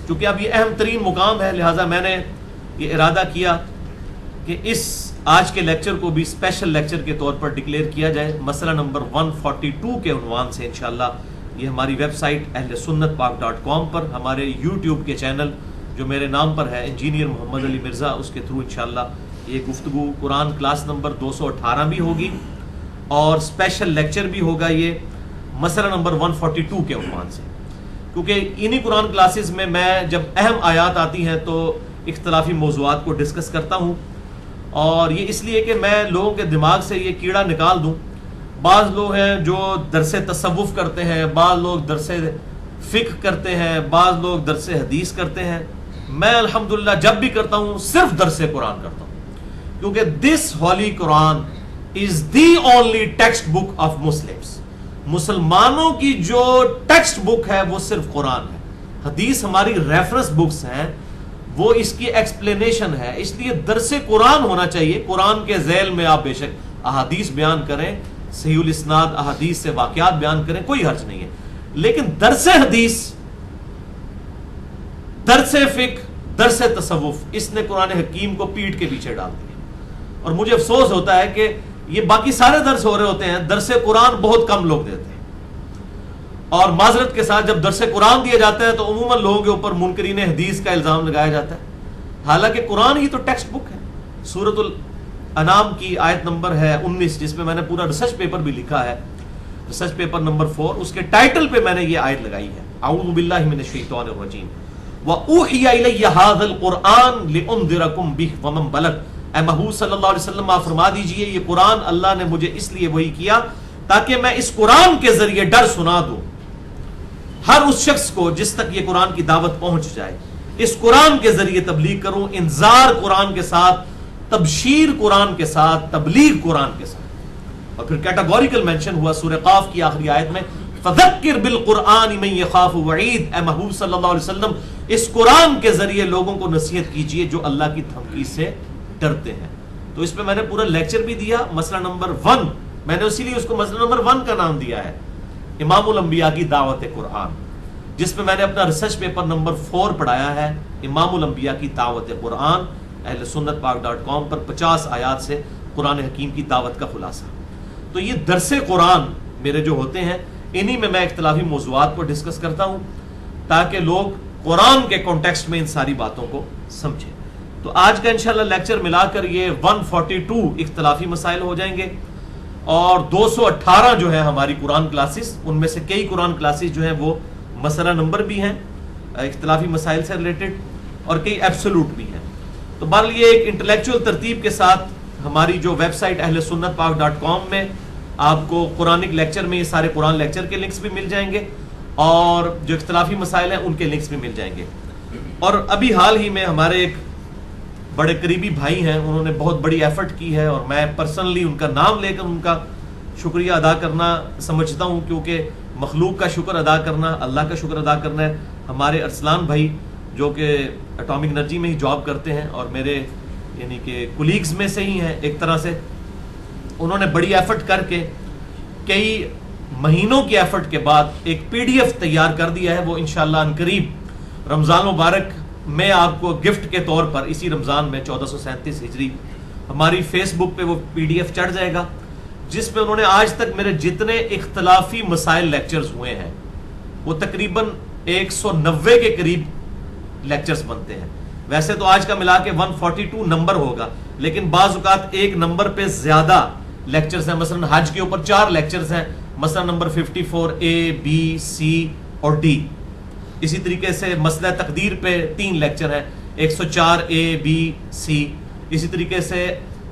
چونکہ اب یہ اہم ترین مقام ہے، لہٰذا میں نے یہ ارادہ کیا کہ اس آج کے لیکچر کو بھی اسپیشل لیکچر کے طور پر ڈکلیئر کیا جائے، مسئلہ نمبر 142 کے عنوان سے انشاءاللہ یہ ہماری ویب سائٹ اہلسنتپاک.com پر، ہمارے یوٹیوب کے چینل جو میرے نام پر ہے انجینئر محمد علی مرزا، اس کے تھرو انشاءاللہ یہ گفتگو قرآن کلاس نمبر 218 بھی ہوگی اور اسپیشل لیکچر بھی ہوگا یہ مسئلہ نمبر 142 کے عنوان سے، کیونکہ انہی قرآن کلاسز میں جب اہم آیات آتی ہیں تو اختلافی موضوعات کو ڈسکس کرتا ہوں، اور یہ اس لیے کہ میں لوگوں کے دماغ سے یہ کیڑا نکال دوں۔ بعض لوگ ہیں جو درس تصوف کرتے ہیں، بعض لوگ درس فقہ کرتے ہیں، بعض لوگ درس حدیث کرتے ہیں، میں الحمدللہ جب بھی کرتا ہوں صرف درس قرآن کرتا ہوں، کیونکہ this holy Quran is the only text book of Muslims, مسلمانوں کی جو ٹیکسٹ بک ہے وہ صرف قرآن ہے۔ حدیث ہماری ریفرنس بکس ہیں، وہ اس کی ایکسپلینیشن ہے، اس لیے درس قرآن ہونا چاہیے۔ قرآن کے ذیل میں آپ بے شک احادیث بیان کریں، صحیح الاسناد احادیث سے واقعات بیان کریں، کوئی حرج نہیں ہے، لیکن درس حدیث، درس فقہ، درس تصوف، اس نے قرآن حکیم کو پیٹ کے پیچھے ڈال دیا۔ اور مجھے افسوس ہوتا ہے کہ یہ باقی سارے درس ہو رہے ہوتے ہیں، درس قرآن بہت کم لوگ دیتے ہیں، اور معذرت کے ساتھ جب درس قرآن دیا جاتا ہے تو عموماً لوگوں کے اوپر منکرین حدیث کا الزام لگایا جاتا ہے، حالانکہ قرآن ہی تو ٹیکسٹ بک ہے۔ سورۃ الانعام کی آیت نمبر ہے 19، جس میں میں نے پورا ریسرچ پیپر بھی لکھا ہے، ریسرچ پیپر نمبر 4، اس کے ٹائٹل پہ میں نے یہ آیت لگائی ہے، اعوذ باللہ من الشیطان الرجیم وَأُوحِيَ إِلَيَّ هَذَا الْقُرْآنُ لِأُنذِرَكُم بِهِ وَمَن بَلَغَ۔ اے محبوب صلی اللہ علیہ وسلم آپ فرما دیجئے یہ قرآن اللہ نے مجھے اس لیے وحی کیا تاکہ میں اس قرآن کے ذریعے ڈر سنا دوں ہر اس شخص کو جس تک یہ قرآن کی دعوت پہنچ جائے، اس قرآن کے ذریعے تبلیغ کروں، انذار قرآن کے ساتھ، تبشیر قرآن کے ساتھ، تبلیغ قرآن کے ساتھ۔ اور پھر کیٹاگوریکل مینشن ہوا سورہ قاف کی آخری آیت میں، فَذَكِّرْ بِالْقُرْآنِ مَن يَخَافُ وَعِيدٍ۔ اے محبوب صلی اللہ علیہ وسلم اس قرآن کے ذریعے لوگوں کو نصیحت کیجئے جو اللہ کی دھمکی سے ڈرتے ہیں۔ تو اس پہ میں نے پورا لیکچر بھی دیا، مسئلہ نمبر 1، میں نے اسی لیے اس کو مسئلہ نمبر 1 کا نام دیا ہے، امام الانبیاء کی دعوت قرآن، جس میں میں نے اپنا ریسرچ پیپر نمبر 4 پڑھایا ہے، امام الانبیاء کی دعوت قرآن، اہل سنت پاک.com پر 50 آیات سے قرآن حکیم کی دعوت کا خلاصہ۔ تو یہ درس قرآن میرے جو ہوتے ہیں، انہی میں اختلافی موضوعات کو ڈسکس کرتا ہوں تاکہ لوگ قرآن کے کانٹیکسٹ میں ان ساری باتوں کو سمجھیں۔ تو آج کا انشاءاللہ لیکچر ملا کر یہ 142 اختلافی مسائل ہو جائیں گے، اور 218 جو ہے ہماری قرآن کلاسز، ان میں سے کئی قرآن کلاسز جو ہیں وہ مسئلہ نمبر بھی ہیں اختلافی مسائل سے ریلیٹڈ، اور کئی ایبسولوٹ بھی ہیں۔ تو بہرحال یہ ایک انٹلیکچوئل ترتیب کے ساتھ ہماری جو ویب سائٹ اہل سنت پاک.com میں آپ کو قرآنک لیکچر میں یہ سارے قرآن لیکچر کے لنکس بھی مل جائیں گے، اور جو اختلافی مسائل ہیں ان کے لنکس بھی مل جائیں گے۔ اور ابھی حال ہی میں ہمارے ایک بڑے قریبی بھائی ہیں، انہوں نے بہت بڑی ایفرٹ کی ہے، اور میں پرسنلی ان کا نام لے کر ان کا شکریہ ادا کرنا سمجھتا ہوں، کیونکہ مخلوق کا شکر ادا کرنا اللہ کا شکر ادا کرنا ہے۔ ہمارے ارسلان بھائی جو کہ اٹامک انرجی میں ہی جاب کرتے ہیں اور میرے یعنی کہ کولیگز میں سے ہی ہیں ایک طرح سے، انہوں نے بڑی ایفرٹ کر کے کئی مہینوں کی ایفرٹ کے بعد ایک PDF تیار کر دیا ہے، وہ انشاءاللہ عنقریب رمضان مبارک میں آپ کو گفٹ کے طور پر اسی رمضان میں 1437 ہجری ہماری فیس بک پہ وہ PDF چڑھ جائے گا، جس میں انہوں نے آج تک میرے جتنے اختلافی مسائل لیکچرز ہوئے ہیں وہ تقریباً 190 کے قریب لیکچرز بنتے ہیں۔ ویسے تو آج کا ملا کے 142 نمبر ہوگا، لیکن بعض اوقات ایک نمبر پہ زیادہ لیکچرز ہیں، مثلا حج کے اوپر 4 لیکچرز ہیں، مثلا نمبر 54 A B C اور D۔ اسی طریقے سے مسئلہ تقدیر پہ 3 لیکچر ہیں، 104 A B C۔ اسی طریقے سے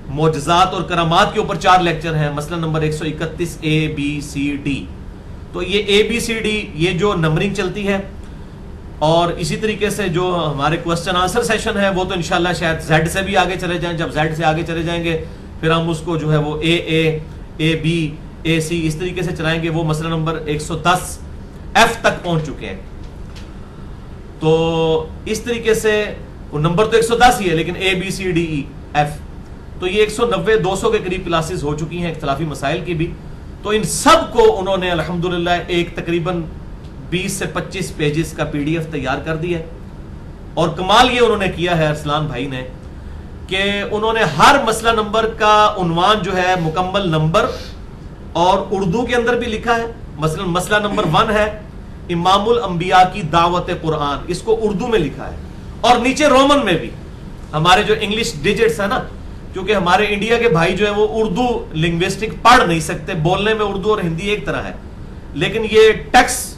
معجزات اور کرامات کے اوپر 4 لیکچر ہیں، مثلا number 131 A B C D۔ تو یہ A B C D یہ جو نمبرنگ چلتی ہے، اور اسی طریقے سے جو ہمارے کوسچن آنسر سیشن ہے وہ تو انشاءاللہ شاید Z سے بھی آگے چلے جائیں، جب Z سے آگے چلے جائیں گے پھر ہم اس کو جو ہے وہ A B A C اس طریقے سے چلائیں گے، وہ مسئلہ نمبر 110 F تک پہنچ چکے ہیں۔ تو اس طریقے سے وہ نمبر تو 110 ہی ہے، لیکن A B C D E F، تو یہ 190 200 کے قریب کلاسز ہو چکی ہیں اختلافی مسائل کی بھی۔ تو ان سب کو انہوں نے الحمدللہ ایک تقریباً 20 سے 25 پیجز کا PDF تیار کر دیا ہے، اور کمال یہ انہوں نے کیا ہے ارسلان بھائی نے کہ انہوں نے ہر مسئلہ نمبر کا عنوان جو ہے مکمل نمبر اور اردو کے اندر بھی لکھا ہے. مثلا مسئلہ نمبر 1 ہے امام الانبیاء کی دعوت قرآن, اس کو اردو میں لکھا ہے, اور نیچے رومن میں بھی. ہمارے جو انگلش ڈیجٹس ہیں نا, کیونکہ ہمارے انڈیا کے بھائی جو ہیں وہ اردو لنگوسٹک پڑھ نہیں سکتے, بولنے میں اردو اور ہندی ایک طرح ہے, لیکن یہ ٹیکسٹ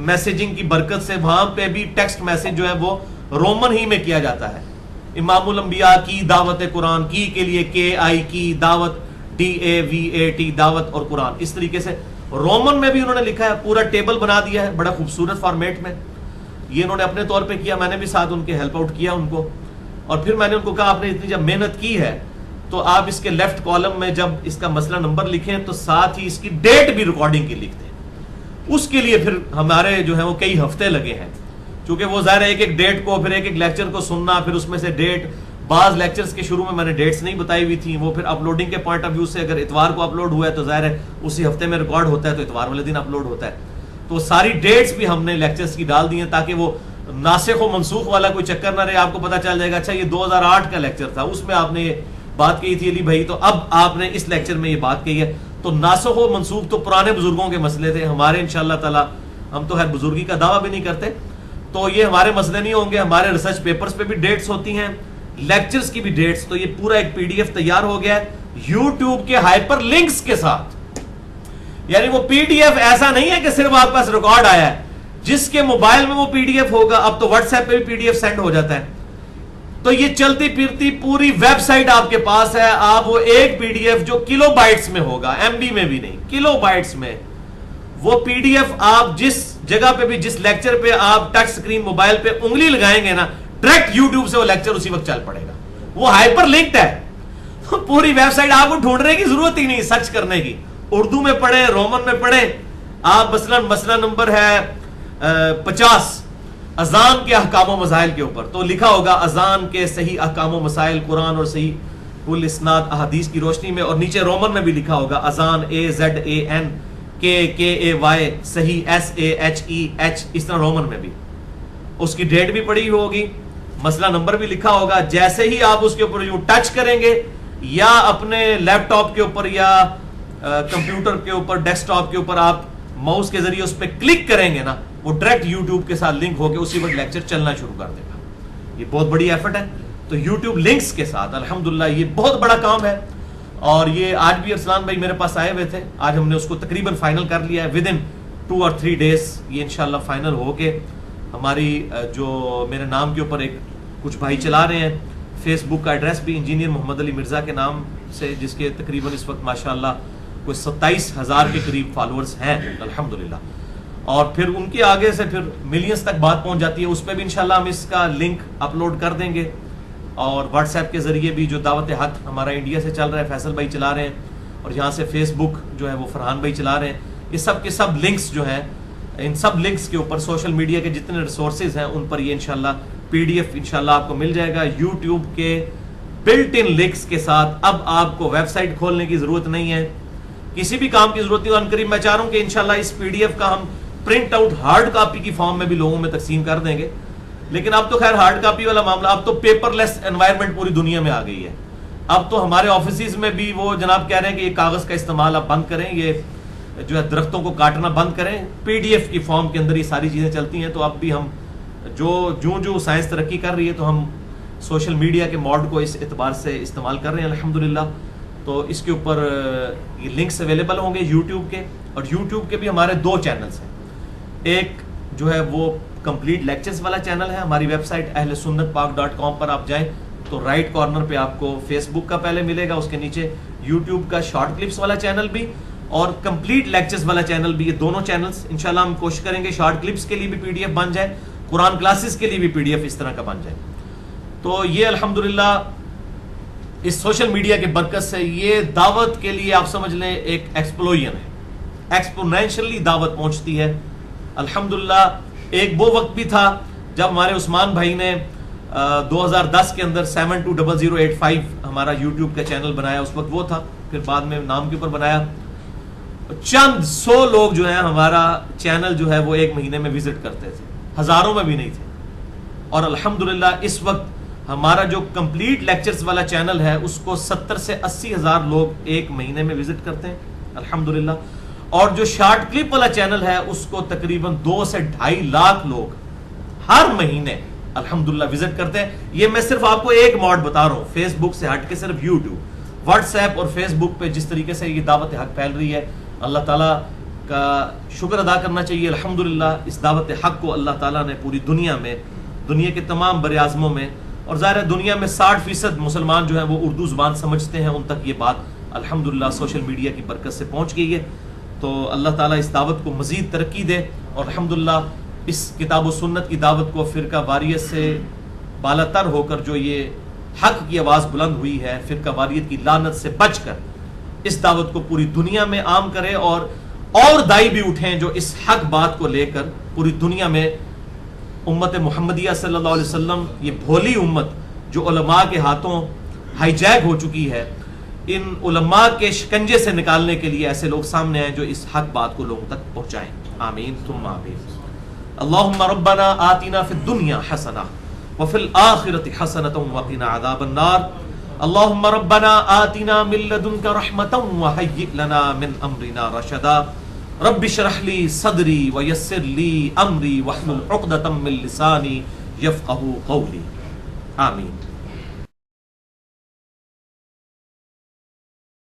میسیجنگ کی برکت سے وہاں پہ بھی ٹیکسٹ میسج جو ہے وہ رومن ہی میں کیا جاتا ہے. امام الانبیاء کی دعوت قرآن, کی کے لیے KI کی دعوت, DAVAT دعوت اور قرآن, اس طریقے سے رومن میں بھی انہوں نے لکھا ہے, پورا ٹیبل بنا دیا ہے بڑا خوبصورت فارمیٹ میں. یہ انہوں نے اپنے طور پہ کیا, میں نے بھی ساتھ ان کے ہیلپ آؤٹ کیا ان کو, اور پھر میں نے ان کو کہا آپ نے اتنی جب محنت کی ہے تو آپ اس کے لیفٹ کالم میں جب اس کا مسئلہ نمبر لکھیں تو ساتھ ہی اس کی ڈیٹ بھی ریکارڈنگ کی لکھ دیں. اس کے لیے پھر ہمارے جو ہے وہ کئی ہفتے لگے ہیں, چونکہ وہ ظاہر ہے ایک ایک ڈیٹ کو, پھر ایک ایک لیکچر کو سننا, پھر اس میں سے ڈیٹ, بعض لیکچرز کے شروع میں نے ڈیٹس نہیں بتائی ہوئی تھیں, وہ پھر اپلوڈنگ کے پوائنٹ آف ویو سے اگر اتوار کو اپلوڈ ہوا ہے تو ظاہر ہے اسی ہفتے میں ریکارڈ ہوتا ہے تو اتوار والے دن اپلوڈ ہوتا ہے. تو ساری ڈیٹس بھی ہم نے لیکچرز کی ڈال دی ہیں تاکہ وہ ناسخ و منسوخ والا کوئی چکر نہ رہے. آپ کو پتہ چل جائے گا اچھا یہ 2008 کا لیکچر تھا, اس میں آپ نے یہ بات کہی تھی علی بھائی, تو اب آپ نے اس لیکچر میں یہ بات کہی ہے. تو ناسخ و منسوخ تو پرانے بزرگوں کے مسئلے تھے, ہمارے انشاءاللہ تعالی, ہم تو خیر بزرگی کا دعویٰ بھی نہیں کرتے, تو یہ ہمارے مسئلے نہیں ہوں گے. ہمارے ریسرچ پیپرز پہ بھی ڈیٹس ہوتی ہیں, لیکچرز کی بھی ڈیٹس. تو یہ پورا ایک PDF تیار ہو گیا ہے یوٹیوب کے ہائپر لنکس کے ساتھ. یعنی وہ PDF ایسا نہیں ہے کہ صرف آپ پاس ریکارڈ آیا ہے, جس کے موبائل میں وہ PDF ہوگا, اب تو واٹس ایپ پہ بھی PDF سینڈ ہو جاتا ہے, تو یہ چلتی پھرتی پوری ویب سائٹ آپ کے پاس ہے. آپ وہ ایک PDF جو کلو بائٹس میں ہوگا, MB میں بھی نہیں, کلو بائٹس میں, وہ PDF آپ جس جگہ پہ بھی, جس لیکچر پہ آپ ٹچ سکرین موبائل پہ انگلی لگائیں گے نا, ڈائریکٹ یوٹیوب سے وہ لیکچر اسی وقت چل پڑے گا. وہ ہائپر لنکڈ ہے, پوری ویب سائٹ آپ کو ڈھونڈنے کی ضرورت ہی نہیں, سرچ کرنے کی. اردو میں پڑھیں, رومن میں پڑھیں آپ. مثلا مسئلہ نمبر ہے 50 اذان کے احکام و مسائل کے اوپر, تو لکھا ہوگا اذان کے صحیح احکام و مسائل قرآن اور صحیح الاسناد احادیث کی روشنی میں, اور نیچے رومن میں بھی لکھا ہوگا اذان AZAN KAY صحیح SAHEH, اس طرح رومن میں بھی. اس کی ڈیٹ بھی پڑی ہوگی, مسئلہ نمبر بھی لکھا ہوگا. جیسے ہی آپ اس کے اوپر یوں ٹچ کریں گے, یا اپنے لیپ ٹاپ کے اوپر یا کمپیوٹر کے اوپر, ڈیسک ٹاپ کے اوپر آپ ماؤس کے ذریعے اس پہ کلک کریں گے نا, وہ ڈائریکٹ یوٹیوب کے ساتھ لنک ہو کے اسی وقت لیکچر چلنا شروع کر دے گا. یہ بہت بڑی ایفرٹ ہے. تو یوٹیوب لنکس کے ساتھ الحمدللہ یہ بہت بڑا کام ہے, اور یہ آج بھی ارسلان بھائی میرے پاس آئے ہوئے تھے, آج ہم نے اس کو تقریباً فائنل کر لیا ہے. ودن 2 اور 3 days یہ انشاءاللہ فائنل ہو کے ہماری جو میرے نام کے اوپر ایک کچھ بھائی چلا رہے ہیں, فیس بک کا ایڈریس بھی انجینئر محمد علی مرزا کے نام سے, جس کے تقریباً اس وقت ماشاءاللہ کوئی 27,000 کے قریب فالورز ہیں الحمدللہ, اور پھر ان کے آگے سے پھر ملینز تک بات پہنچ جاتی ہے. اس پہ بھی انشاءاللہ ہم اس کا لنک اپلوڈ کر دیں گے, اور واٹس ایپ کے ذریعے بھی جو دعوت حق ہمارا انڈیا سے چل رہا ہے فیصل بھائی چلا رہے ہیں, اور یہاں سے فیس بک جو ہے وہ فرحان بھائی چلا رہے ہیں. یہ سب کے سب لنکس جو ہیں, ان سب لنکس کے اوپر سوشل میڈیا کے جتنے ریسورسز ہیں ان پر یہ انشاءاللہ PDF انشاءاللہ آپ کو مل جائے گا یوٹیوب کے بلٹ ان لنکس کے ساتھ. اب آپ کو ویب سائٹ کھولنے کی ضرورت نہیں ہے, کسی بھی کام کی ضرورت نہیں. ان قریب میں چاہ رہا ہوں کہ انشاءاللہ اس PDF کا ہم پرنٹ آؤٹ ہارڈ کاپی کی فارم میں بھی لوگوں میں تقسیم کر دیں گے. لیکن اب تو خیر ہارڈ کاپی والا معاملہ, اب تو پیپر لیس انوائرمنٹ پوری دنیا میں آ گئی ہے. اب تو ہمارے آفیسز میں بھی وہ جناب کہہ رہے ہیں کہ یہ کاغذ کا استعمال آپ بند کریں, یہ جو ہے درختوں کو کاٹنا بند کریں, PDF کی فارم کے اندر یہ ساری چیزیں چلتی ہیں. تو اب بھی ہم جو سائنس ترقی کر رہی ہے تو ہم سوشل میڈیا کے موڈ کو اس اعتبار سے استعمال کر رہے ہیں الحمدللہ. تو اس کے اوپر یہ لنکس اویلیبل ہوں گے یوٹیوب کے, اور یوٹیوب کے بھی ہمارے 2 چینلز ہیں. ایک جو ہے وہ کمپلیٹ لیکچرز والا چینل ہے, ہماری ویب سائٹ ahlsunnatpak.com پر آپ جائیں تو رائٹ کارنر پہ آپ کو فیس بک کا پہلے ملے گا, اس کے نیچے یوٹیوب کا شارٹ کلپس والا چینل بھی اور کمپلیٹ لیکچرز والا چینل بھی. یہ دونوں چینلز انشاءاللہ ہم کوشش کریں گے شارٹ کلپس کے لیے بھی PDF بن جائے, قرآن کلاسز کے لیے بھی PDF اس طرح کا بن جائے. تو یہ الحمدللہ اس سوشل میڈیا کے برکت سے یہ دعوت کے لیے آپ سمجھ لیں ایک ایکسپلوژن ہے, ایکسپونینشلی دعوت پہنچتی ہے الحمدللہ. ایک وہ وقت بھی تھا جب ہمارے عثمان بھائی نے 2010 کے اندر 720085 ہمارا یوٹیوب کا چینل بنایا, اس وقت وہ تھا, پھر بعد میں نام کے اوپر بنایا. چند 100 لوگ جو ہیں ہمارا چینل جو ہے وہ ایک مہینے میں وزٹ کرتے تھے, ہزاروں میں بھی نہیں تھے. اور الحمدللہ اس وقت ہمارا جو کمپلیٹ لیکچرز والا چینل ہے اس کو 70 سے 80 ہزار لوگ ایک مہینے میں وزٹ کرتے ہیں الحمدللہ، اور جو شارٹ کلپ والا چینل ہے اس کو تقریباً 2 سے 2.5 لاکھ لوگ ہر مہینے الحمدللہ وزٹ کرتے ہیں. یہ میں صرف آپ کو ایک موڈ بتا رہا ہوں، فیس بک سے ہٹ کے صرف یوٹیوب، واٹس ایپ اور فیس بک پہ جس طریقے سے یہ دعوت حق پھیل رہی ہے، اللہ تعالیٰ کا شکر ادا کرنا چاہیے. الحمدللہ اس دعوت حق کو اللہ تعالیٰ نے پوری دنیا میں، دنیا کے تمام بر اعظموں میں، اور ظاہر ہے دنیا میں 60% مسلمان جو ہیں وہ اردو زبان سمجھتے ہیں، ان تک یہ بات الحمدللہ سوشل میڈیا کی برکت سے پہنچ گئی ہے. تو اللہ تعالیٰ اس دعوت کو مزید ترقی دے، اور الحمدللہ اس کتاب و سنت کی دعوت کو فرقہ واریت سے بالا تر ہو کر جو یہ حق کی آواز بلند ہوئی ہے، فرقہ واریت کی لعنت سے بچ کر اس دعوت کو پوری دنیا میں عام کرے، اور دائی بھی اٹھیں جو اس حق بات کو لے کر پوری دنیا میں امت محمدیہ صلی اللہ علیہ وسلم، یہ بھولی امت جو علماء کے ہاتھوں ہائی جیک ہو چکی ہے، ان علماء کے شکنجے سے نکالنے کے لیے ایسے لوگ سامنے آئیں جو اس حق بات کو لوگوں تک پہنچائیں. آمین ثم آمین. اللہم ربنا آتنا فی الدنیا حسنہ وفی الآخرۃ حسنۃ وقنا عذاب النار. اللہم ربنا آتنا من لدنک رحمۃ وہیئ لنا من امرنا رشدا. رب اشرح لی صدری ویسر لی امری واحلل عقدۃ من لسانی یفقہوا قولی. آمین.